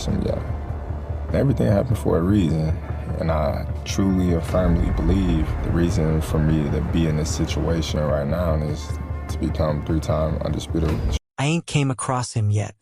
across him yet. Everything happened for a reason, and I truly and firmly believe the reason for me to be in this situation right now is to become three-time undisputed. I ain't came across him yet.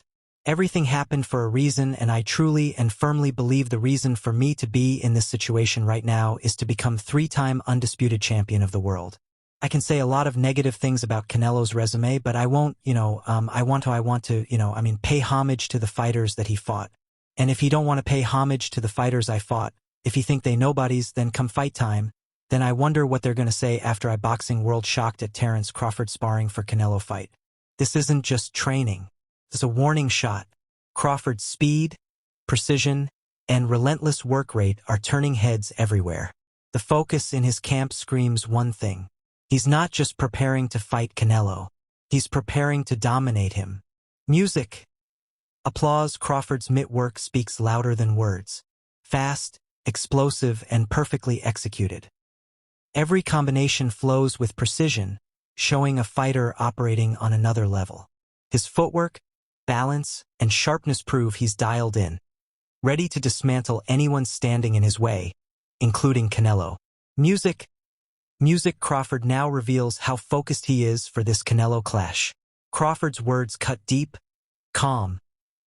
Everything happened for a reason, and I truly and firmly believe the reason for me to be in this situation right now is to become three-time undisputed champion of the world. I can say a lot of negative things about Canelo's resume, but I won't, I want to, pay homage to the fighters that he fought. And if he don't want to pay homage to the fighters I fought, if he think they nobodies, then come fight time, then I wonder what they're going to say after I boxing world shocked at Terence Crawford sparring for Canelo fight. This isn't just training. It's a warning shot. Crawford's speed, precision, and relentless work rate are turning heads everywhere. The focus in his camp screams one thing. He's not just preparing to fight Canelo. He's preparing to dominate him. Music. Applause. Crawford's mitt work speaks louder than words. Fast, explosive, and perfectly executed. Every combination flows with precision, showing a fighter operating on another level. His footwork, balance, and sharpness prove he's dialed in, ready to dismantle anyone standing in his way, including Canelo. Music. Crawford now reveals how focused he is for this Canelo clash. Crawford's words cut deep, calm,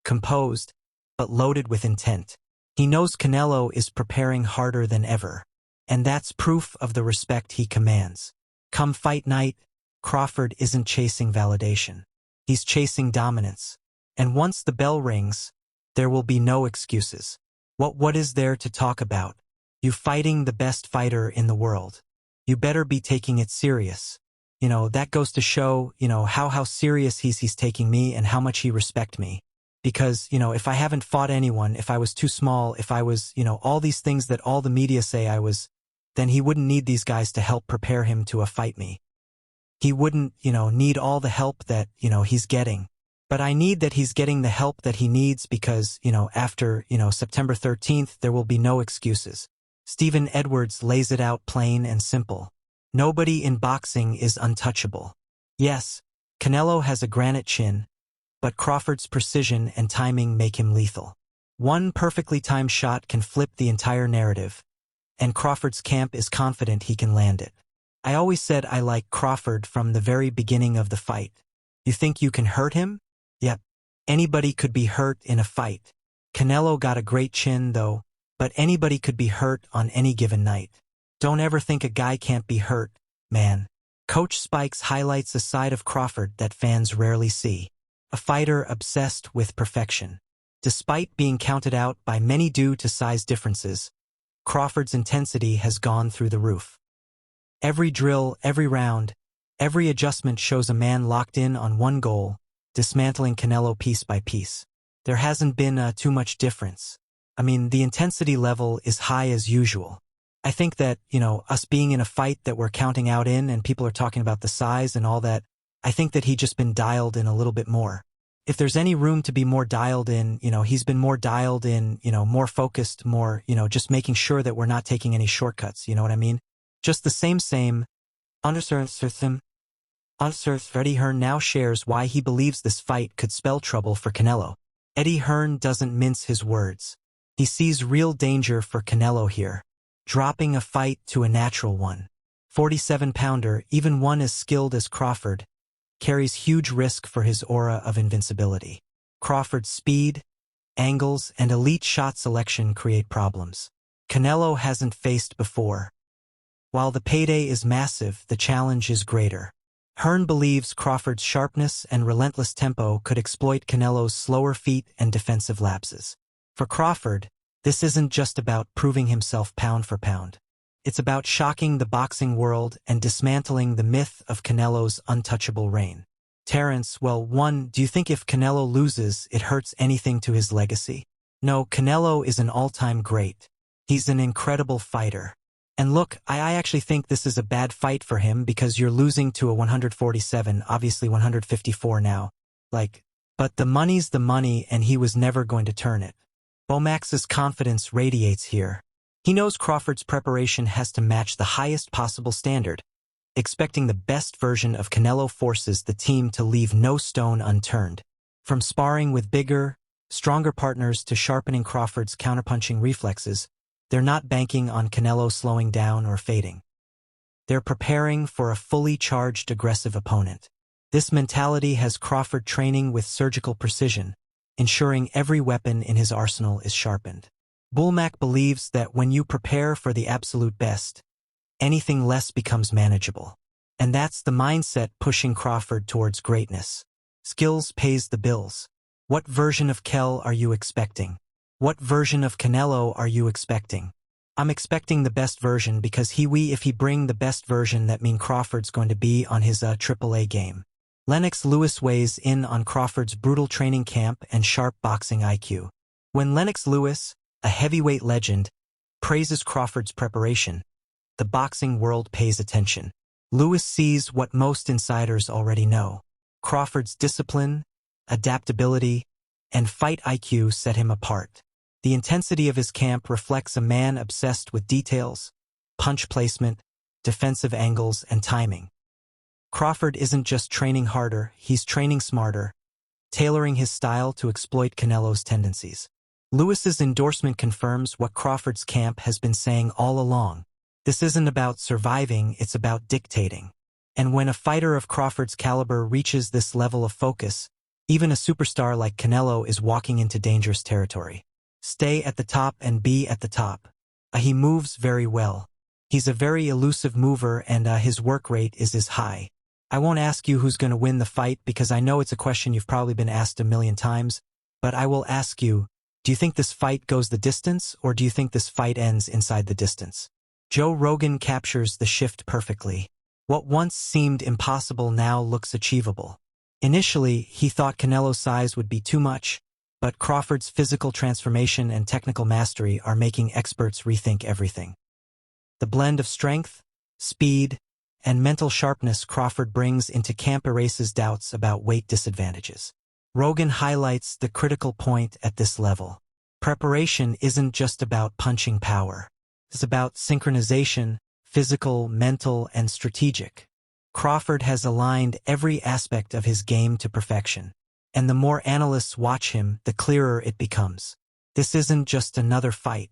composed, but loaded with intent. He knows Canelo is preparing harder than ever, and that's proof of the respect he commands. Come fight night, Crawford isn't chasing validation. He's chasing dominance. And once the bell rings, there will be no excuses. What is there to talk about? You fighting the best fighter in the world. You better be taking it serious. That goes to show, how serious he's taking me and how much he respect me. Because, if I haven't fought anyone, if I was too small, if I was, all these things that all the media say I was, then he wouldn't need these guys to help prepare him to fight me. He wouldn't, need all the help that, he's getting. But I need that he's getting the help that he needs because, after, September 13th, there will be no excuses. Stephen Edwards lays it out plain and simple. Nobody in boxing is untouchable. Yes, Canelo has a granite chin, but Crawford's precision and timing make him lethal. One perfectly timed shot can flip the entire narrative, and Crawford's camp is confident he can land it. I always said I like Crawford from the very beginning of the fight. You think you can hurt him? Yep. Anybody could be hurt in a fight. Canelo got a great chin, though, but anybody could be hurt on any given night. Don't ever think a guy can't be hurt, man. Coach Spikes highlights a side of Crawford that fans rarely see. A fighter obsessed with perfection. Despite being counted out by many due to size differences, Crawford's intensity has gone through the roof. Every drill, every round, every adjustment shows a man locked in on one goal, dismantling Canelo piece by piece. There hasn't been too much difference. The intensity level is high as usual. I think that, us being in a fight that we're counting out in and people are talking about the size and all that, I think that he just been dialed in a little bit more. If there's any room to be more dialed in, he's been more dialed in, more focused, more, just making sure that we're not taking any shortcuts, you know what I mean? Just the same. Eddie Hearn now shares why he believes this fight could spell trouble for Canelo. Eddie Hearn doesn't mince his words. He sees real danger for Canelo here, dropping a fight to a natural one. 47-pounder, even one as skilled as Crawford, carries huge risk for his aura of invincibility. Crawford's speed, angles, and elite shot selection create problems Canelo hasn't faced before. While the payday is massive, the challenge is greater. Hearn believes Crawford's sharpness and relentless tempo could exploit Canelo's slower feet and defensive lapses. For Crawford, this isn't just about proving himself pound for pound. It's about shocking the boxing world and dismantling the myth of Canelo's untouchable reign. Terence, do you think if Canelo loses, it hurts anything to his legacy? No, Canelo is an all-time great. He's an incredible fighter. And look, I actually think this is a bad fight for him because you're losing to a 147, obviously 154 now. But the money's the money and he was never going to turn it. Bomax's confidence radiates here. He knows Crawford's preparation has to match the highest possible standard. Expecting the best version of Canelo forces the team to leave no stone unturned. From sparring with bigger, stronger partners to sharpening Crawford's counterpunching reflexes. They're not banking on Canelo slowing down or fading. They're preparing for a fully charged, aggressive opponent. This mentality has Crawford training with surgical precision, ensuring every weapon in his arsenal is sharpened. Bulmack believes that when you prepare for the absolute best, anything less becomes manageable. And that's the mindset pushing Crawford towards greatness. Skills pays the bills. What version of Kel are you expecting? What version of Canelo are you expecting? I'm expecting the best version because if he bring the best version, that mean Crawford's going to be on his AAA game. Lennox Lewis weighs in on Crawford's brutal training camp and sharp boxing IQ. When Lennox Lewis, a heavyweight legend, praises Crawford's preparation, the boxing world pays attention. Lewis sees what most insiders already know. Crawford's discipline, adaptability, and fight IQ set him apart. The intensity of his camp reflects a man obsessed with details, punch placement, defensive angles, and timing. Crawford isn't just training harder, he's training smarter, tailoring his style to exploit Canelo's tendencies. Lewis's endorsement confirms what Crawford's camp has been saying all along. This isn't about surviving, it's about dictating. And when a fighter of Crawford's caliber reaches this level of focus, even a superstar like Canelo is walking into dangerous territory. Stay at the top and be at the top. He moves very well. He's a very elusive mover and his work rate is high. I won't ask you who's going to win the fight because I know it's a question you've probably been asked a million times, but I will ask you, do you think this fight goes the distance or do you think this fight ends inside the distance? Joe Rogan captures the shift perfectly. What once seemed impossible now looks achievable. Initially, he thought Canelo's size would be too much, but Crawford's physical transformation and technical mastery are making experts rethink everything. The blend of strength, speed, and mental sharpness Crawford brings into camp erases doubts about weight disadvantages. Rogan highlights the critical point at this level. Preparation isn't just about punching power. It's about synchronization, physical, mental, and strategic. Crawford has aligned every aspect of his game to perfection. And the more analysts watch him, the clearer it becomes. This isn't just another fight.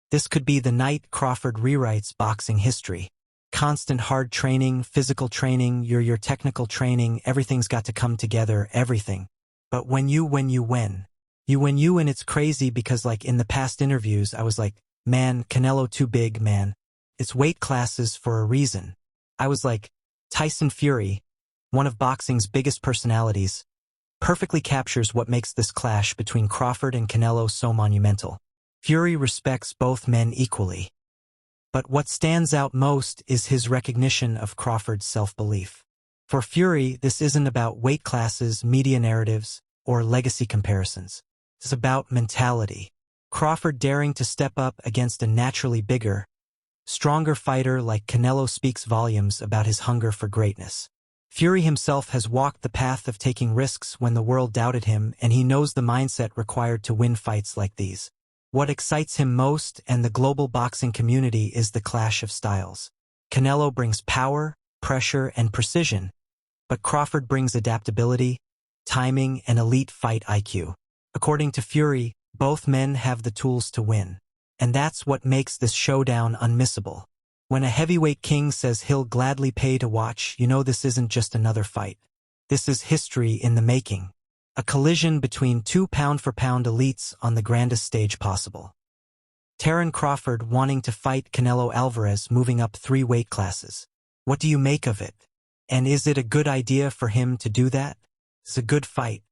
This could be the night Crawford rewrites boxing history. Constant hard training, physical training, your technical training, everything's got to come together, everything. But when you win, and it's crazy because like in the past interviews, I was like, man, Canelo too big, man. It's weight classes for a reason. I was like, Tyson Fury, one of boxing's biggest personalities, perfectly captures what makes this clash between Crawford and Canelo so monumental. Fury respects both men equally. But what stands out most is his recognition of Crawford's self-belief. For Fury, this isn't about weight classes, media narratives, or legacy comparisons. It's about mentality. Crawford daring to step up against a naturally bigger, stronger fighter like Canelo speaks volumes about his hunger for greatness. Fury himself has walked the path of taking risks when the world doubted him, and he knows the mindset required to win fights like these. What excites him most and the global boxing community is the clash of styles. Canelo brings power, pressure, and precision, but Crawford brings adaptability, timing, and elite fight IQ. According to Fury, both men have the tools to win. And that's what makes this showdown unmissable. When a heavyweight king says he'll gladly pay to watch, you know this isn't just another fight. This is history in the making. A collision between two pound-for-pound elites on the grandest stage possible. Terence Crawford wanting to fight Canelo Alvarez moving up 3 weight classes. What do you make of it? And is it a good idea for him to do that? It's a good fight.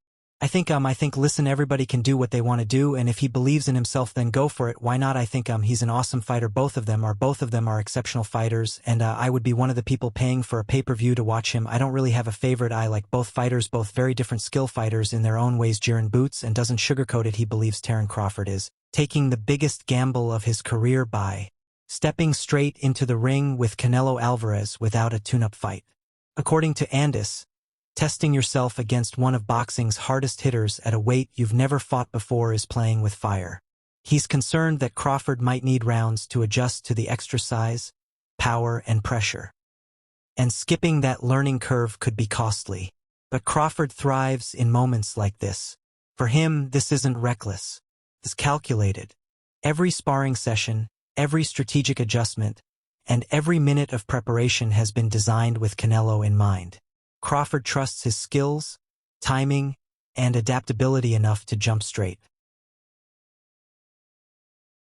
I think listen, everybody can do what they want to do, and if he believes in himself, then go for it. Why not? I think he's an awesome fighter. Both of them are exceptional fighters, and I would be one of the people paying for a pay-per-view to watch him. I don't really have a favorite. I like both fighters, both very different skill fighters in their own ways. Jiren Boots and doesn't sugarcoat it. He believes Terence Crawford is taking the biggest gamble of his career by stepping straight into the ring with Canelo Alvarez without a tune-up fight. According to Andis, testing yourself against one of boxing's hardest hitters at a weight you've never fought before is playing with fire. He's concerned that Crawford might need rounds to adjust to the extra size, power, and pressure. And skipping that learning curve could be costly. But Crawford thrives in moments like this. For him, this isn't reckless. It's calculated. Every sparring session, every strategic adjustment, and every minute of preparation has been designed with Canelo in mind. Crawford trusts his skills, timing, and adaptability enough to jump straight.